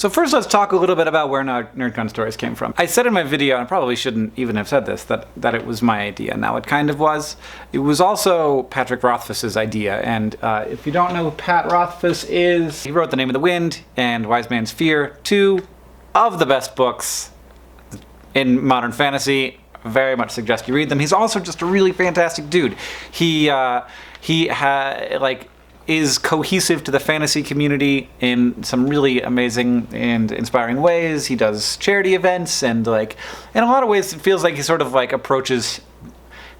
So first let's talk a little bit about where NerdCon Stories came from. I said in my video, and I probably shouldn't even have said this, that it was my idea. Now it kind of was. It was also Patrick Rothfuss's idea, and if you don't know who Pat Rothfuss is, he wrote The Name of the Wind and Wise Man's Fear, two of the best books in modern fantasy. Very much suggest you read them. He's also just a really fantastic dude. He is cohesive to the fantasy community in some really amazing and inspiring ways. He does charity events, and like in a lot of ways it feels like he sort of like approaches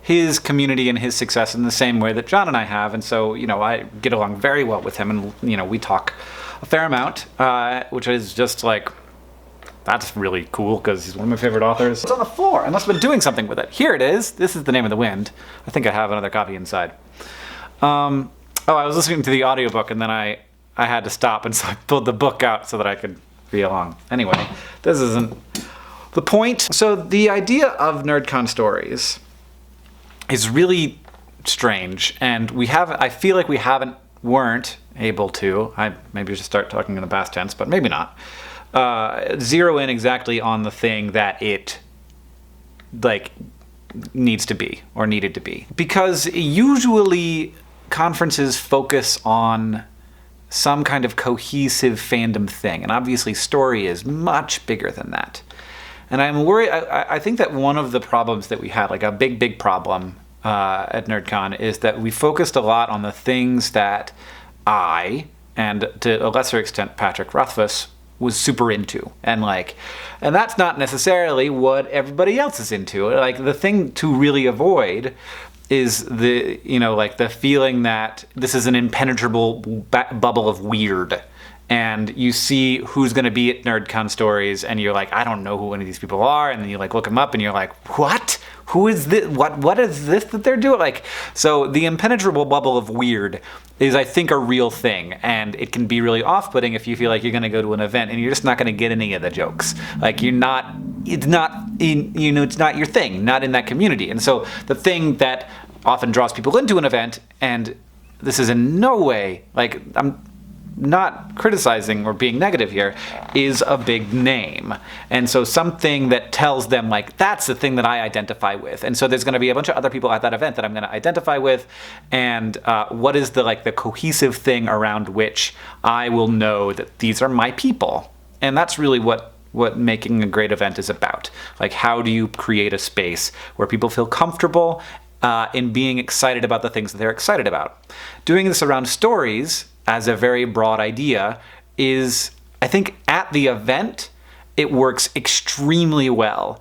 his community and his success in the same way that John and I have. And so, you know, I get along very well with him, and you know, we talk a fair amount, which is just like, that's really cool because he's one of my favorite authors. It's on the floor. I must have been doing something with it. Here it is. This is The Name of the Wind. I think I have another copy inside. Oh, I was listening to the audiobook and then I had to stop, and so I pulled the book out so that I could read along. Anyway, this isn't the point. So the idea of NerdCon Stories is really strange, and I feel like we weren't able to, I maybe should start talking in the past tense, but maybe not, zero in exactly on the thing that it like needs to be or needed to be. Because usually conferences focus on some kind of cohesive fandom thing, and obviously story is much bigger than that. And I'm worried, I think that one of the problems that we had, like a big problem at NerdCon, is that we focused a lot on the things that I, and to a lesser extent Patrick Rothfuss, was super into. And that's not necessarily what everybody else is into. Like, the thing to really avoid is the feeling that this is an impenetrable bubble of weird, and you see who's going to be at NerdCon Stories, and you're like, I don't know who any of these people are, and then you like look them up, and you're like, what? Who is this? What is this that they're doing? Like, so the impenetrable bubble of weird is, I think, a real thing, and it can be really off-putting if you feel like you're going to go to an event and you're just not going to get any of the jokes. Like, it's not your thing, not in that community. And so the thing that often draws people into an event, and this is in no way, like, I'm not criticizing or being negative here, is a big name. And so something that tells them, like, that's the thing that I identify with. And so there's going to be a bunch of other people at that event that I'm going to identify with, and what is the cohesive thing around which I will know that these are my people. And that's really what making a great event is about. Like, how do you create a space where people feel comfortable in being excited about the things that they're excited about? Doing this around stories as a very broad idea is, I think, at the event, it works extremely well.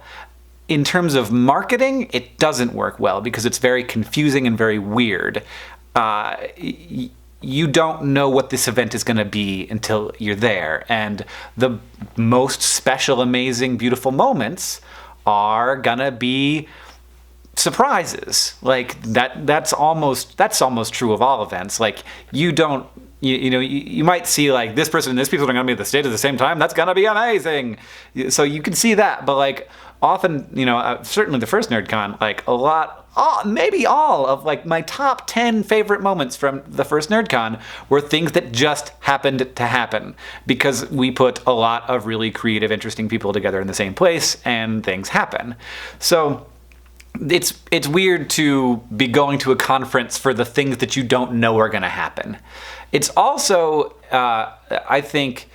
In terms of marketing, it doesn't work well because it's very confusing and very weird. You don't know what this event is going to be until you're there, and the most special, amazing, beautiful moments are gonna be surprises. Like, that's almost true of all events. Like, you might see like this person and this people are going to be at the stage at the same time. That's going to be amazing. So you can see that, but like often, certainly the first NerdCon, like maybe all of like my top 10 favorite moments from the first NerdCon were things that just happened to happen because we put a lot of really creative, interesting people together in the same place, and things happen. So it's weird to be going to a conference for the things that you don't know are going to happen. It's also, I think,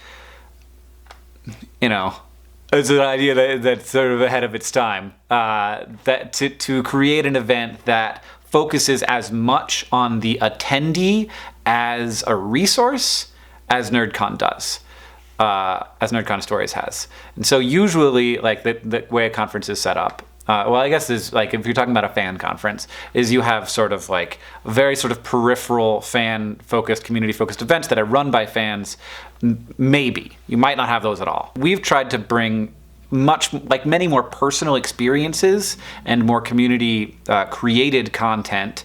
it's an idea that's sort of ahead of its time, that to create an event that focuses as much on the attendee as a resource as NerdCon does. As NerdCon Stories has. And so usually, like, the way a conference is set up, well, I guess is like, if you're talking about a fan conference, is you have sort of like very sort of peripheral fan-focused, community-focused events that are run by fans. Maybe. You might not have those at all. We've tried to bring many more personal experiences and more community created content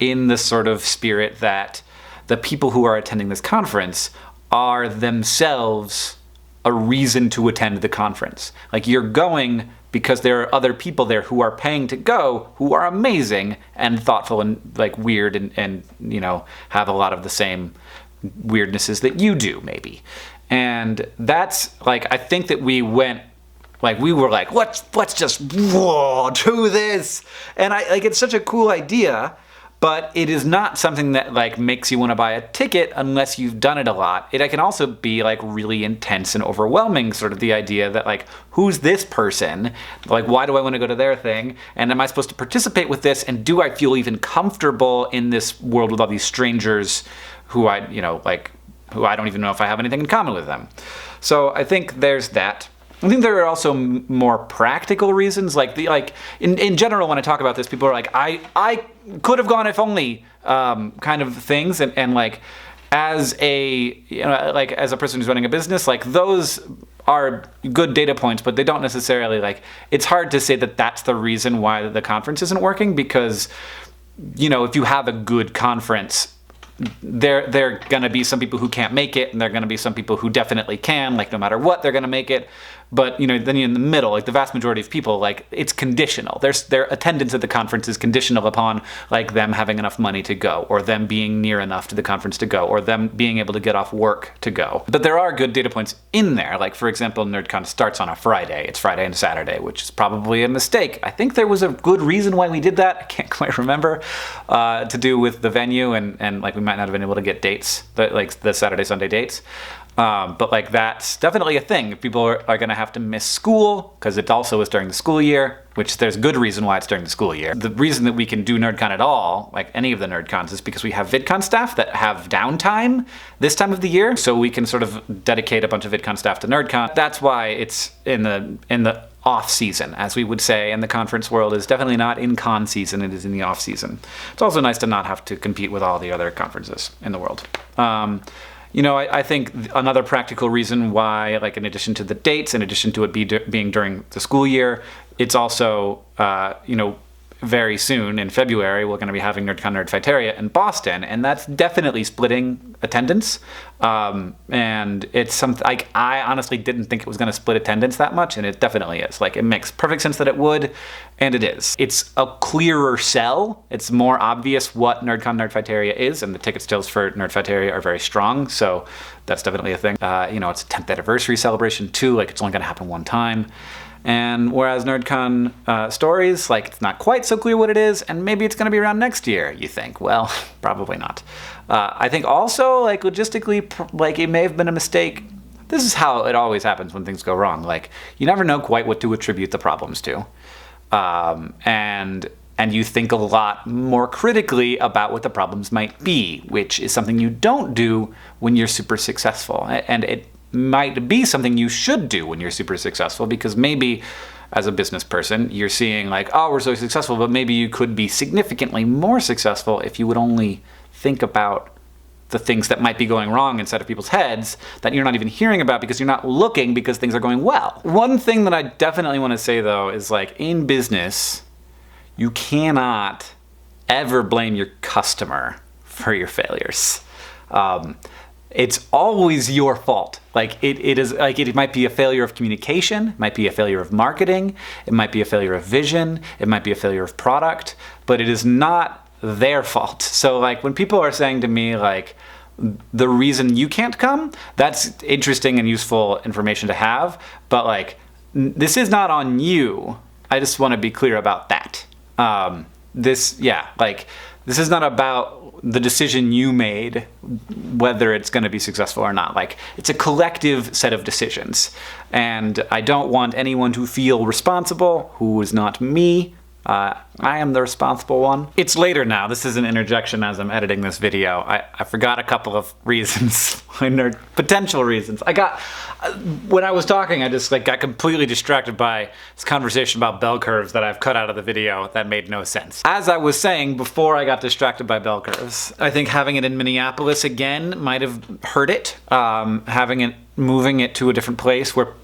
in the sort of spirit that the people who are attending this conference are themselves a reason to attend the conference. Like, you're going because there are other people there who are paying to go, who are amazing and thoughtful and like weird and have a lot of the same weirdnesses that you do, maybe. And that's like, I think that we were like, let's just do this. And it's such a cool idea, but it is not something that like makes you want to buy a ticket unless you've done it a lot. It can also be like really intense and overwhelming, sort of the idea that like, who's this person? Like, why do I want to go to their thing? And am I supposed to participate with this? And do I feel even comfortable in this world with all these strangers who I don't even know if I have anything in common with them? So I think there's that. I think there are also more practical reasons, in general when I talk about this, people are like, I could have gone if only, kind of things, and like as a as a person who's running a business, like those are good data points, but they don't necessarily it's hard to say that that's the reason why the conference isn't working, because if you have a good conference, there are going to be some people who can't make it, and there are going to be some people who definitely can, no matter what, they're going to make it. But, then in the middle, the vast majority of people, it's conditional. Their attendance at the conference is conditional upon, them having enough money to go, or them being near enough to the conference to go, or them being able to get off work to go. But there are good data points in there. For example, NerdCon starts on a Friday. It's Friday and Saturday, which is probably a mistake. I think there was a good reason why we did that. I can't quite remember, to do with the venue, and we might not have been able to get dates, the Saturday, Sunday dates. But that's definitely a thing. People are going to have to miss school because it also is during the school year, which there's good reason why it's during the school year. The reason that we can do NerdCon at all, any of the NerdCons, is because we have VidCon staff that have downtime this time of the year, so we can sort of dedicate a bunch of VidCon staff to NerdCon. That's why it's in the off season, as we would say, and the conference world is definitely not in con season, it is in the off season. It's also nice to not have to compete with all the other conferences in the world. I think another practical reason why, in addition to the dates, in addition to it being during the school year, it's also, very soon in February, we're going to be having NerdCon Nerdfighteria in Boston, and that's definitely splitting attendance. And it's something, I honestly didn't think it was going to split attendance that much, and it definitely is. It makes perfect sense that it would, and it is. It's a clearer sell. It's more obvious what NerdCon Nerdfighteria is, and the ticket sales for Nerdfighteria are very strong, so that's definitely a thing. It's a 10th anniversary celebration too, it's only going to happen one time. And whereas NerdCon Stories, it's not quite so clear what it is, and maybe it's going to be around next year, you think. Well, probably not. I think also, logistically, it may have been a mistake. This is how it always happens when things go wrong. You never know quite what to attribute the problems to. And you think a lot more critically about what the problems might be, which is something you don't do when you're super successful. And it might be something you should do when you're super successful, because maybe as a business person you're seeing oh, we're so successful, but maybe you could be significantly more successful if you would only think about the things that might be going wrong inside of people's heads that you're not even hearing about because you're not looking because things are going well. One thing that I definitely want to say though is in business, you cannot ever blame your customer for your failures. It's always your fault. It is it might be a failure of communication, it might be a failure of marketing, it might be a failure of vision, it might be a failure of product, but it is not their fault. So when people are saying to me the reason you can't come, that's interesting and useful information to have, but this is not on you. I just want to be clear about that. This is not about the decision you made, whether it's going to be successful or not. It's a collective set of decisions. And I don't want anyone to feel responsible who is not me. I am the responsible one. It's later now. This is an interjection as I'm editing this video. I forgot a couple of reasons, potential reasons. When I was talking, I just got completely distracted by this conversation about bell curves that I've cut out of the video that made no sense. As I was saying before I got distracted by bell curves, I think having it in Minneapolis again might have hurt it. Moving it to a different place where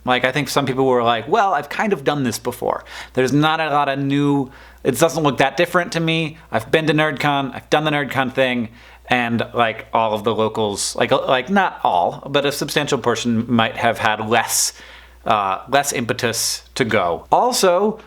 I think some people were well, I've kind of done this before. There's not a lot of new, it doesn't look that different to me. I've been to NerdCon, I've done the NerdCon thing, and all of the locals, not all, but a substantial portion might have had less impetus to go. Also,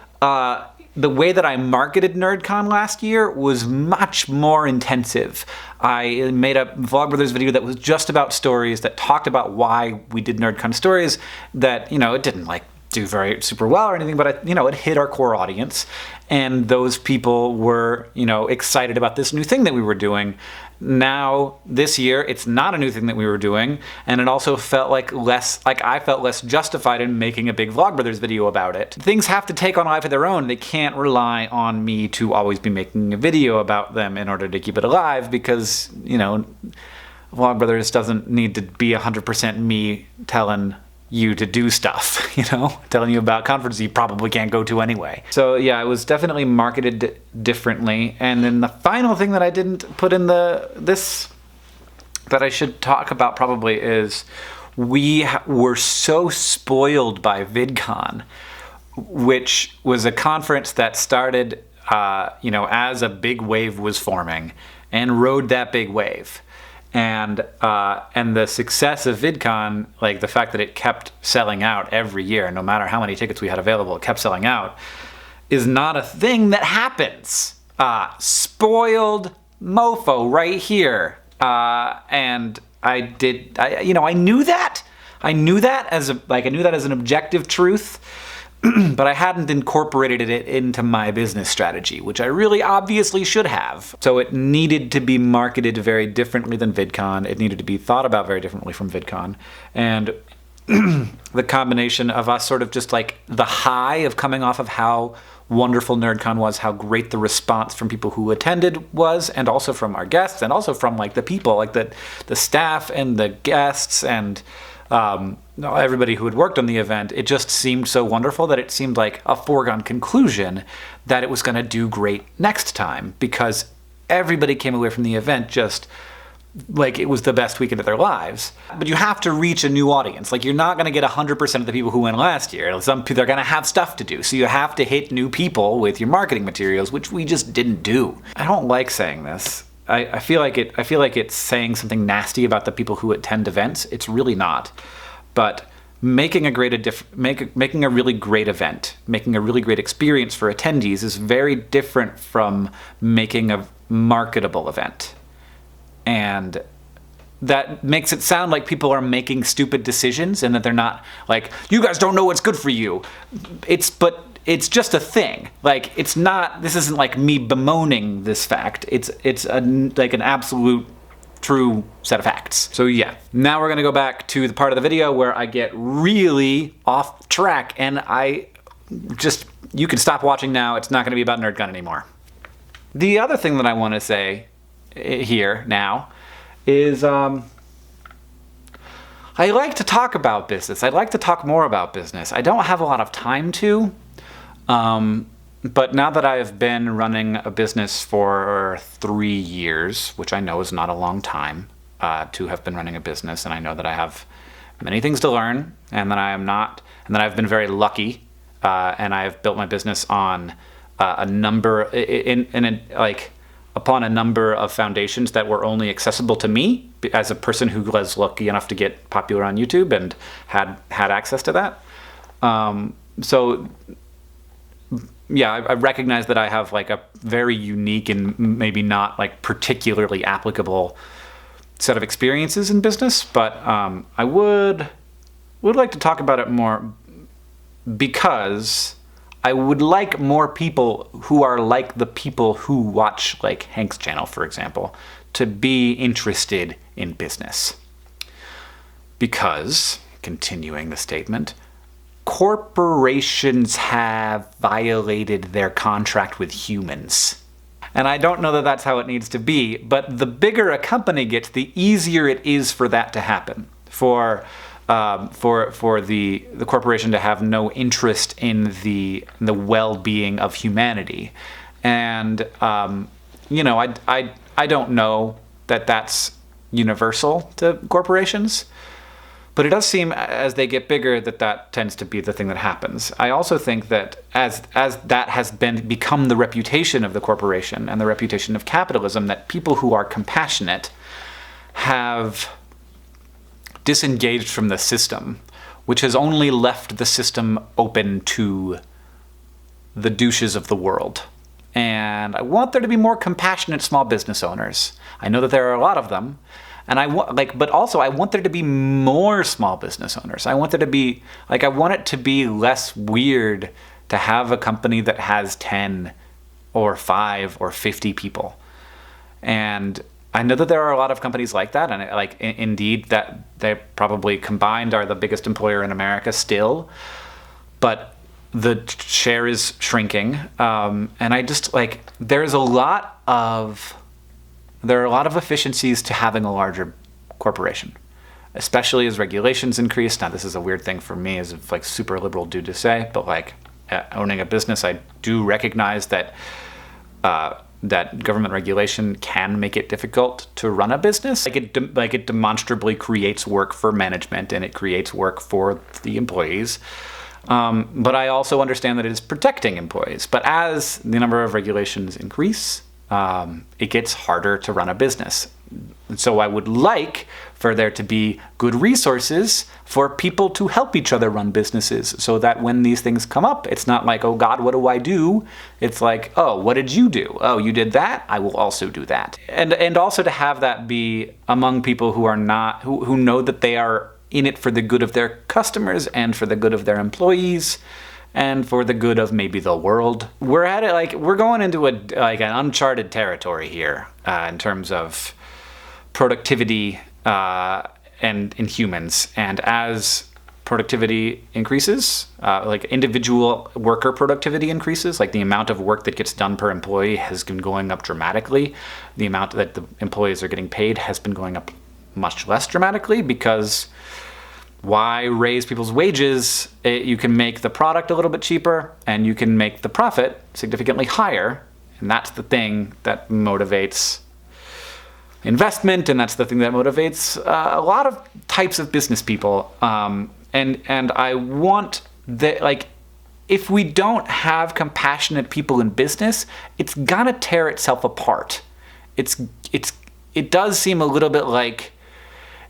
the way that I marketed NerdCon last year was much more intensive. I made a Vlogbrothers video that was just about stories, that talked about why we did NerdCon stories, that, it didn't like do very super well or anything, but it hit our core audience, and those people were, excited about this new thing that we were doing. Now, this year, it's not a new thing that we were doing, and it also felt like I felt less justified in making a big Vlogbrothers video about it. Things have to take on a life of their own. They can't rely on me to always be making a video about them in order to keep it alive, because, Vlogbrothers doesn't need to be 100% me telling you to do stuff, telling you about conferences you probably can't go to anyway. So yeah, it was definitely marketed differently. And then the final thing that I didn't put in this that I should talk about probably is we were so spoiled by VidCon, which was a conference that started, as a big wave was forming, and rode that big wave. And the success of VidCon, like the fact that it kept selling out every year, no matter how many tickets we had available, it kept selling out, is not a thing that happens. Spoiled mofo right here. And I knew that. I knew that as an objective truth. But I hadn't incorporated it into my business strategy, which I really obviously should have. So it needed to be marketed very differently than VidCon. It needed to be thought about very differently from VidCon. And the combination of us sort of just like the high of coming off of how wonderful NerdCon was, how great the response from people who attended was, and also from our guests, and also from like the people, like the staff and the guests and everybody who had worked on the event. It just seemed so wonderful that it seemed like a foregone conclusion that it was going to do great next time, because everybody came away from the event just like it was the best weekend of their lives. But you have to reach a new audience. Like, you're not going to get 100% of the people who went last year. Some people are going to have stuff to do. So you have to hit new people with your marketing materials, which we just didn't do. I don't like saying this. I feel like it's saying something nasty about the people who attend events. It's really not. But making a really great event, making a really great experience for attendees is very different from making a marketable event. And that makes it sound like people are making stupid decisions and that they're not like, you guys don't know what's good for you. It's just a thing. Like, this isn't like me bemoaning this fact. It's like an absolute true set of facts. So yeah, now we're gonna go back to the part of the video where I get really off track, and you can stop watching now. It's not gonna be about NerdCon anymore. The other thing that I wanna say here now is I like to talk about business. I'd like to talk more about business. I don't have a lot of time to, but now that I've been running a business for 3 years, which I know is not a long time to have been running a business, and I know that I have many things to learn, and that I've been very lucky, and I've built my business on a number upon a number of foundations that were only accessible to me as a person who was lucky enough to get popular on YouTube and had access to that. So yeah, I recognize that I have like a very unique and maybe not like particularly applicable set of experiences in business, but I would like to talk about it more, because I would like more people who are like the people who watch like Hank's channel, for example, to be interested in business. Because, continuing the statement, corporations have violated their contract with humans. And I don't know that that's how it needs to be, but the bigger a company gets, the easier it is for that to happen. For the corporation to have no interest in the well-being of humanity. And I don't know that that's universal to corporations, but it does seem as they get bigger that tends to be the thing that happens. I also think that as that has become the reputation of the corporation and the reputation of capitalism, that people who are compassionate have disengaged from the system, which has only left the system open to the douches of the world. And I want there to be more compassionate small business owners. I know that there are a lot of them. And but also I want there to be more small business owners. I want there to be, I want it to be less weird to have a company that has 10 or 5 or 50 people. And I know that there are a lot of companies like that, and indeed that they probably combined are the biggest employer in America still, but the share is shrinking. And I just there are a lot of efficiencies to having a larger corporation, especially as regulations increase. Now, this is a weird thing for me as a super liberal dude to say, but owning a business, I do recognize that that government regulation can make it difficult to run a business. It demonstrably creates work for management and it creates work for the employees. But I also understand that it is protecting employees. But as the number of regulations increase, it gets harder to run a business. And so I would like for there to be good resources for people to help each other run businesses so that when these things come up, it's not like, oh God, what do I do? It's like, oh, what did you do? Oh, you did that? I will also do that. And also to have that be among people who are not, who know that they are in it for the good of their customers and for the good of their employees and for the good of maybe the world. We're at it, we're going into an uncharted territory here in terms of productivity and in humans. And as productivity increases, individual worker productivity increases, the amount of work that gets done per employee has been going up dramatically. The amount that the employees are getting paid has been going up much less dramatically, because why raise people's wages? You can make the product a little bit cheaper and you can make the profit significantly higher. And that's the thing that motivates investment, and that's the thing that motivates a lot of types of business people. And I want that, if we don't have compassionate people in business, it's gonna tear itself apart. It does seem a little bit like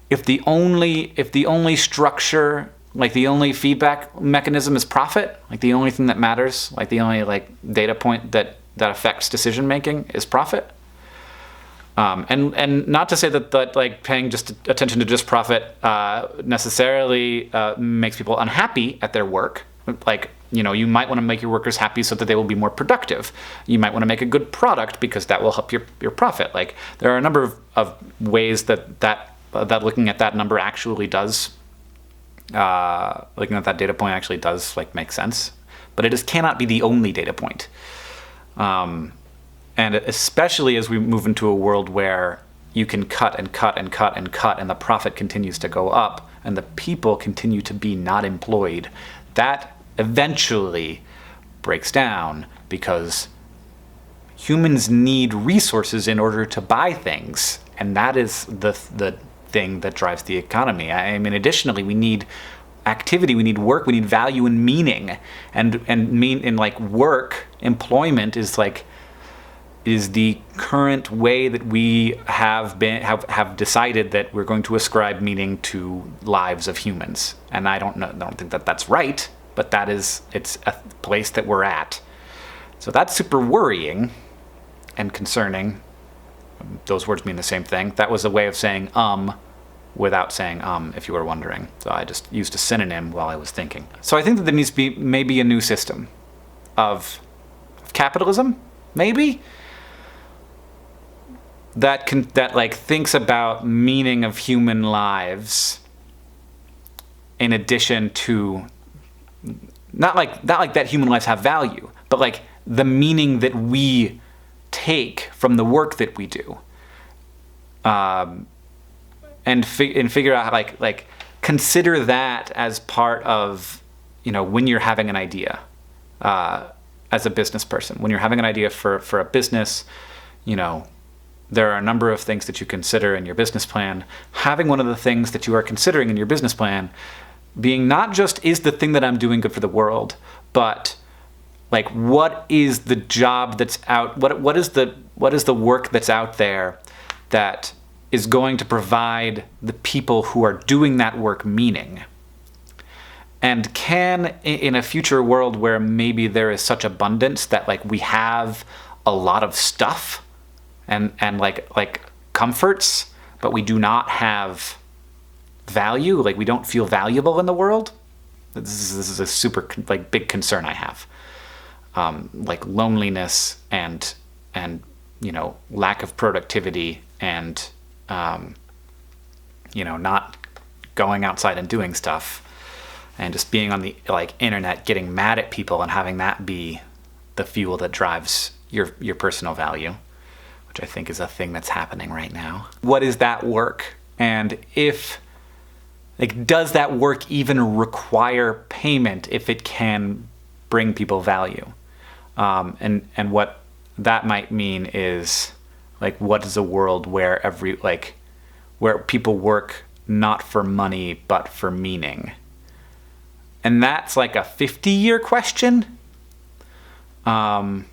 if the only structure, the only feedback mechanism is profit, the only thing that matters, the only data point that affects decision making is profit. And not to say that paying just attention to just profit necessarily makes people unhappy at their work. You might want to make your workers happy so that they will be more productive. You might want to make a good product because that will help your profit. There are a number of ways that looking at that number actually does, looking at that data point actually does make sense. But it cannot be the only data point. And especially as we move into a world where you can cut and cut and cut and cut and the profit continues to go up and the people continue to be not employed, that eventually breaks down because humans need resources in order to buy things. And that is the thing that drives the economy. I mean, additionally, we need activity, we need work, we need value and meaning. And work, employment is the current way that we have decided that we're going to ascribe meaning to lives of humans. And I don't think that that's right, but it's a place that we're at. So that's super worrying and concerning. Those words mean the same thing. That was a way of saying without saying if you were wondering. So I just used a synonym while I was thinking. So I think that there needs to be maybe a new system of capitalism, maybe, that thinks about meaning of human lives in addition to not like that human lives have value, but the meaning that we take from the work that we do, and figure out consider that as part of when you're having an idea as a business person. When you're having an idea for a business, there are a number of things that you consider in your business plan. Having one of the things that you are considering in your business plan being not just, is the thing that I'm doing good for the world, but what is the job that's out, what is the work that's out there that is going to provide the people who are doing that work meaning? And can, in a future world where maybe there is such abundance that like we have a lot of stuff and like comforts, but we do not have value, like we don't feel valuable in the world. This is a super like big concern I have. Like loneliness and lack of productivity and not going outside and doing stuff. And just being on the like internet, getting mad at people and having that be the fuel that drives your personal value, which I think is a thing that's happening right now. What is that work? And if like, does that work even require payment if it can bring people value? And what that might mean is like, what is a world where where people work not for money but for meaning? And that's like a 50-year question. But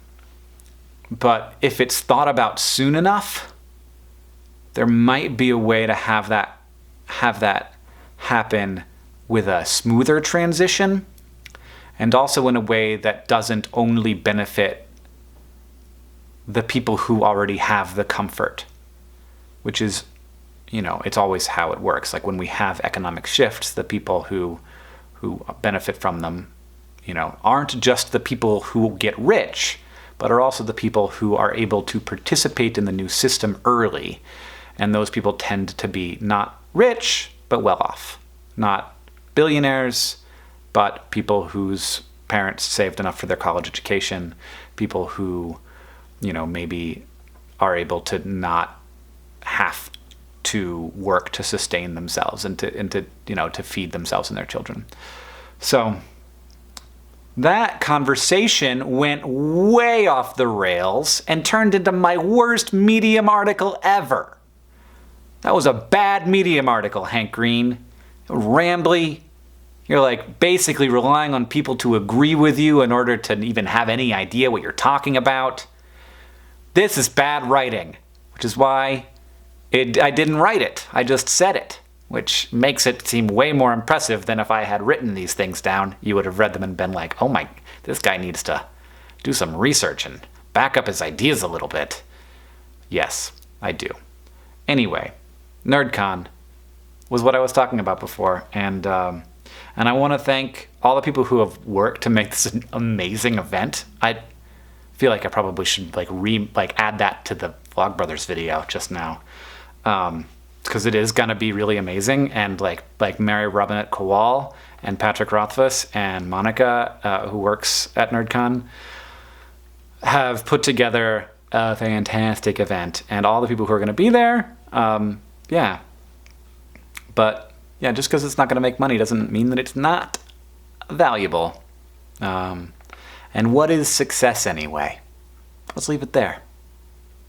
if it's thought about soon enough, there might be a way to have that happen with a smoother transition, and also in a way that doesn't only benefit the people who already have the comfort, which is, it's always how it works. Like when we have economic shifts, the people who benefit from them, aren't just the people who get rich, but are also the people who are able to participate in the new system early. And those people tend to be not rich, but well off. Not billionaires, but people whose parents saved enough for their college education. People who, maybe are able to not have to work to sustain themselves and to feed themselves and their children. So that conversation went way off the rails and turned into my worst Medium article ever. That was a bad Medium article, Hank Green. Rambly. You're like basically relying on people to agree with you in order to even have any idea what you're talking about. This is bad writing, which is why I didn't write it. I just said it, which makes it seem way more impressive than if I had written these things down. You would have read them and been like, oh my, this guy needs to do some research and back up his ideas a little bit. Yes, I do. Anyway, NerdCon was what I was talking about before, and I want to thank all the people who have worked to make this an amazing event. I feel like I probably should add that to the Vlogbrothers video just now. Because it is gonna be really amazing, and like Mary Robinette Kowal and Patrick Rothfuss and Monica, who works at NerdCon, have put together a fantastic event, and all the people who are gonna be there, But yeah, just because it's not gonna make money doesn't mean that it's not valuable. And what is success anyway? Let's leave it there.